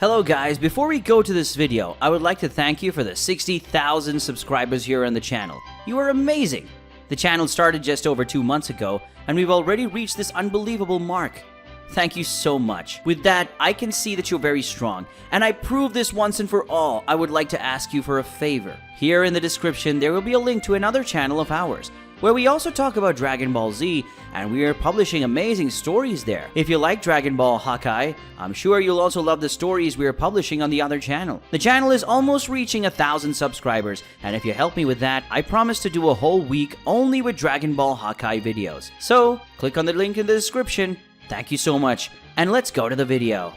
Hello guys, before we go to this video, I would like to thank you for the 60,000 subscribers here on the channel. You are amazing! The channel started just over 2 months ago, and we've already reached this unbelievable mark. Thank you so much. With that, I can see that you're very strong, and I prove this once and for all. I would like to ask you for a favor. Here in the description, there will be a link to another channel of ours, where we also talk about Dragon Ball Z, and we are publishing amazing stories there. If you like Dragon Ball Hakai, I'm sure you'll also love the stories we are publishing on the other channel. The channel is almost reaching 1,000 subscribers, and if you help me with that, I promise to do a whole week only with Dragon Ball Hakai videos. So, click on the link in the description. Thank you so much, and let's go to the video.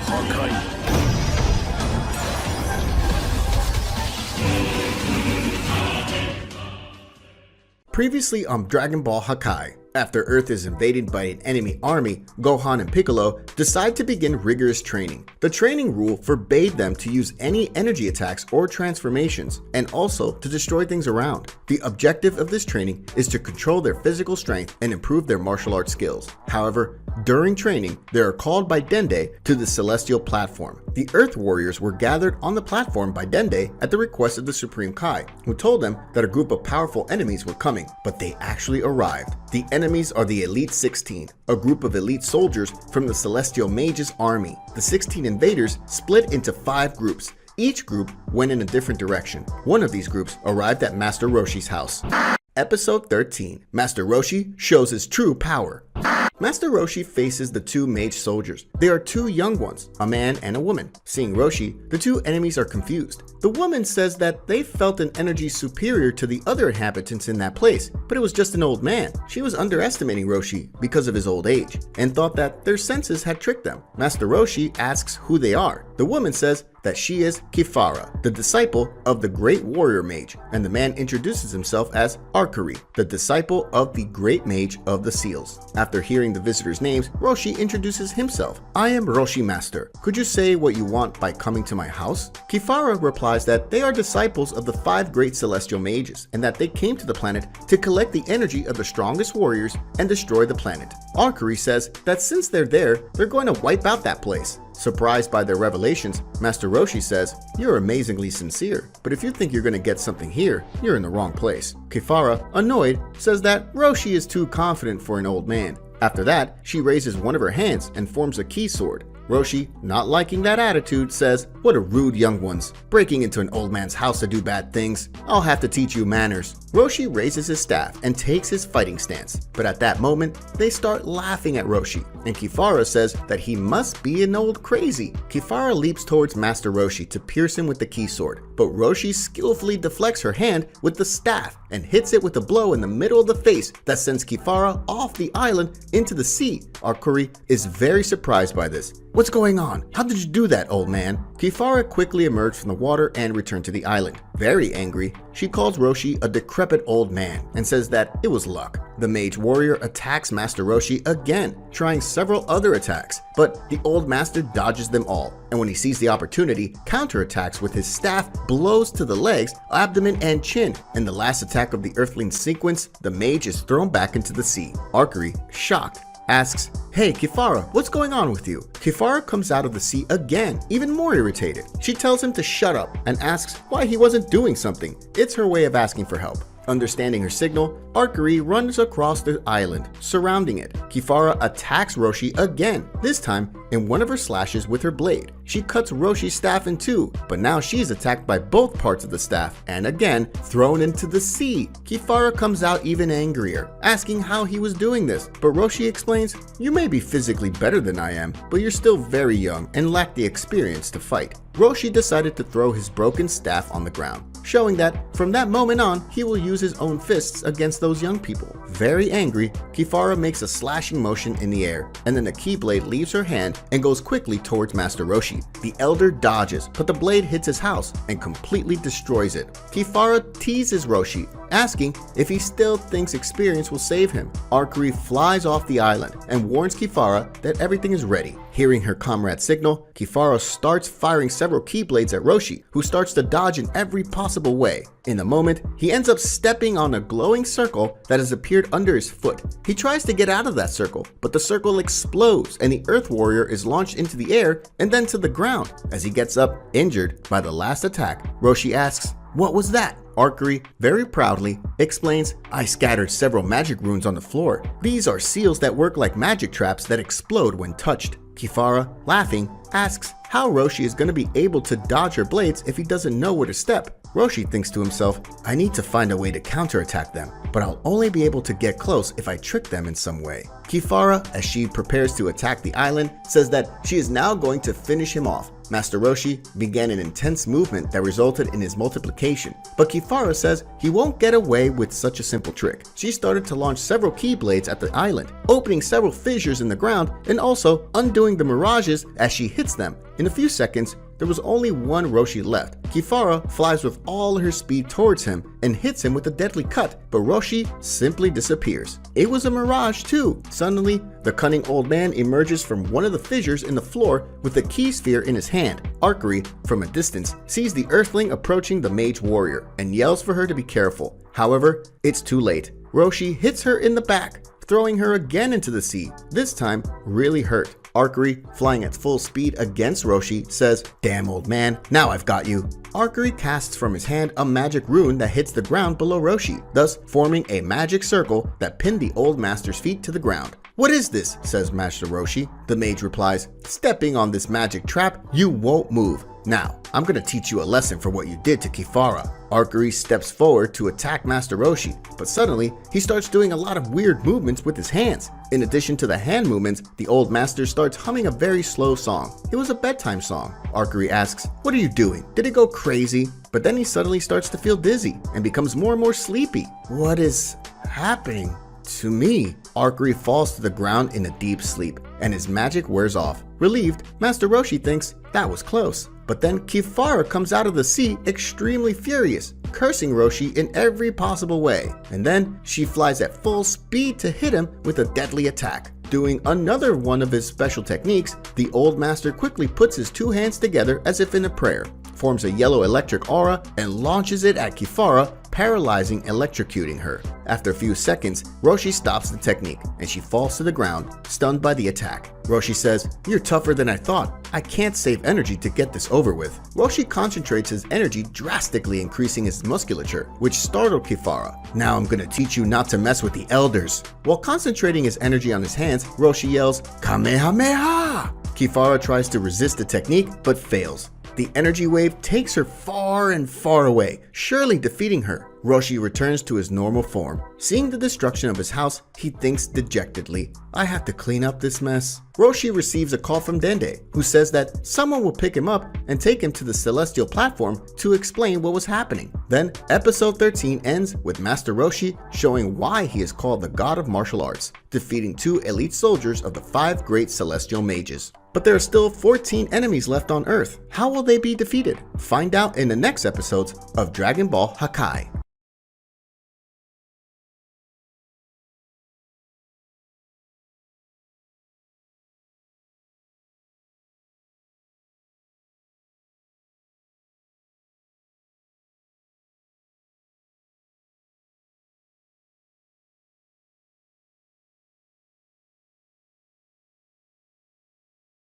Hakai. Previously on Dragon Ball Hakai, after Earth is invaded by an enemy army, Gohan and Piccolo decide to begin rigorous training. The training rule forbade them to use any energy attacks or transformations, and also to destroy things around. The objective of this training is to control their physical strength and improve their martial arts skills. However, during training, they are called by Dende to the Celestial Platform. The Earth Warriors were gathered on the platform by Dende at the request of the Supreme Kai, who told them that a group of powerful enemies were coming, but they actually arrived. The enemies are the Elite 16, a group of elite soldiers from the Celestial Mage's army. The 16 invaders split into 5 groups. Each group went in a different direction. One of these groups arrived at Master Roshi's house. Episode 13. Master Roshi shows his true power. Master Roshi faces the 2 mage soldiers. They are 2 young ones, a man and a woman. Seeing Roshi, the 2 enemies are confused. The woman says that they felt an energy superior to the other inhabitants in that place, but it was just an old man. She was underestimating Roshi because of his old age, and thought that their senses had tricked them. Master Roshi asks who they are. The woman says that she is Kifara, the disciple of the great warrior mage, and the man introduces himself as Arcari, the disciple of the great mage of the seals. After hearing the visitors' names, Roshi introduces himself. I am Roshi Master. Could you say what you want by coming to my house? Kifara replies that they are disciples of the 5 great celestial mages, and that they came to the planet to collect the energy of the strongest warriors and destroy the planet. Arcari says that since they're there, they're going to wipe out that place. Surprised by their revelations, Master Roshi says, "You're amazingly sincere, but if you think you're going to get something here, you're in the wrong place." Kifara, annoyed, says that Roshi is too confident for an old man. After that, she raises one of her hands and forms a key sword. Roshi, not liking that attitude, says, "What a rude young ones, breaking into an old man's house to do bad things. I'll have to teach you manners." Roshi raises his staff and takes his fighting stance, but at that moment, they start laughing at Roshi, and Kifara says that he must be an old crazy. Kifara leaps towards Master Roshi to pierce him with the key sword, but Roshi skillfully deflects her hand with the staff and hits it with a blow in the middle of the face that sends Kifara off the island into the sea. Arcari is very surprised by this. "What's going on? How did you do that, old man?" Kifara quickly emerged from the water and returned to the island. Very angry, she calls Roshi a decrepit old man and says that it was luck. The mage warrior attacks Master Roshi again, trying several other attacks, but the old master dodges them all, and when he sees the opportunity, counterattacks with his staff, blows to the legs, abdomen, and chin. In the last attack of the Earthling sequence, the mage is thrown back into the sea. Arcari, shocked, asks, "Hey Kifara, what's going on with you?" Kifara comes out of the sea again, even more irritated. She tells him to shut up and asks why he wasn't doing something. It's her way of asking for help. Understanding her signal, Arcari runs across the island, surrounding it. Kifara attacks Roshi again, this time in one of her slashes with her blade. She cuts Roshi's staff in 2, but now she's attacked by both parts of the staff, and again, thrown into the sea. Kifara comes out even angrier, asking how he was doing this, but Roshi explains, "You may be physically better than I am, but you're still very young and lack the experience to fight." Roshi decided to throw his broken staff on the ground, showing that from that moment on, he will use his own fists against those young people. Very angry, Kifara makes a slashing motion in the air, and then the keyblade leaves her hand and goes quickly towards Master Roshi. The elder dodges, but the blade hits his house and completely destroys it. Kifara teases Roshi, asking if he still thinks experience will save him. Arcari flies off the island and warns Kifara that everything is ready. Hearing her comrade's signal, Kifara starts firing several keyblades at Roshi, who starts to dodge in every possible way. In a moment, he ends up stepping on a glowing circle that has appeared under his foot. He tries to get out of that circle, but the circle explodes and the Earth Warrior is launched into the air and then to the ground. As he gets up, injured by the last attack, Roshi asks, "What was that?" Arcuri, very proudly, explains, "I scattered several magic runes on the floor. These are seals that work like magic traps that explode when touched." Kifara, laughing, asks how Roshi is going to be able to dodge her blades if he doesn't know where to step. Roshi thinks to himself, "I need to find a way to counterattack them, but I'll only be able to get close if I trick them in some way." Kifara, as she prepares to attack the island, says that she is now going to finish him off. Master Roshi began an intense movement that resulted in his multiplication, but Kifara says he won't get away with such a simple trick. She started to launch several keyblades at the island, opening several fissures in the ground and also undoing the mirages as she hits them. In a few seconds, there was only one Roshi left. Kifara flies with all her speed towards him and hits him with a deadly cut, but Roshi simply disappears. It was a mirage too. Suddenly, the cunning old man emerges from one of the fissures in the floor with a key sphere in his hand. Arcuri, from a distance, sees the Earthling approaching the Mage Warrior and yells for her to be careful. However, it's too late. Roshi hits her in the back, throwing her again into the sea, this time really hurt. Arcuri, flying at full speed against Roshi, says, "Damn old man, now I've got you." Arcuri casts from his hand a magic rune that hits the ground below Roshi, thus forming a magic circle that pinned the old master's feet to the ground. "What is this?" says Master Roshi. The mage replies, "Stepping on this magic trap, you won't move. Now, I'm gonna teach you a lesson for what you did to Kifara." Arcuri steps forward to attack Master Roshi, but suddenly, he starts doing a lot of weird movements with his hands. In addition to the hand movements, the old master starts humming a very slow song. It was a bedtime song. Arcuri asks, "What are you doing? Did it go crazy?" But then he suddenly starts to feel dizzy and becomes more and more sleepy. "What is happening to me?" Arcuri falls to the ground in a deep sleep, and his magic wears off. Relieved, Master Roshi thinks that was close. But then Kifara comes out of the sea extremely furious, cursing Roshi in every possible way. And then she flies at full speed to hit him with a deadly attack. Doing another one of his special techniques, the old master quickly puts his two hands together as if in a prayer, forms a yellow electric aura, and launches it at Kifara, paralyzing, electrocuting her. After a few seconds, Roshi stops the technique and she falls to the ground, stunned by the attack. Roshi says, "You're tougher than I thought. I can't save energy to get this over with." Roshi concentrates his energy, drastically increasing his musculature, which startled Kifara. "Now I'm gonna teach you not to mess with the elders." While concentrating his energy on his hands, Roshi yells, "Kamehameha!" Kifara tries to resist the technique, but fails. The energy wave takes her far and far away, surely defeating her. Roshi returns to his normal form. Seeing the destruction of his house, he thinks dejectedly, "I have to clean up this mess." Roshi receives a call from Dende, who says that someone will pick him up and take him to the celestial platform to explain what was happening. Then, episode 13 ends with Master Roshi showing why he is called the God of Martial Arts, defeating 2 elite soldiers of the 5 great celestial mages. But there are still 14 enemies left on Earth. How will they be defeated? Find out in the next episodes of Dragon Ball Hakai.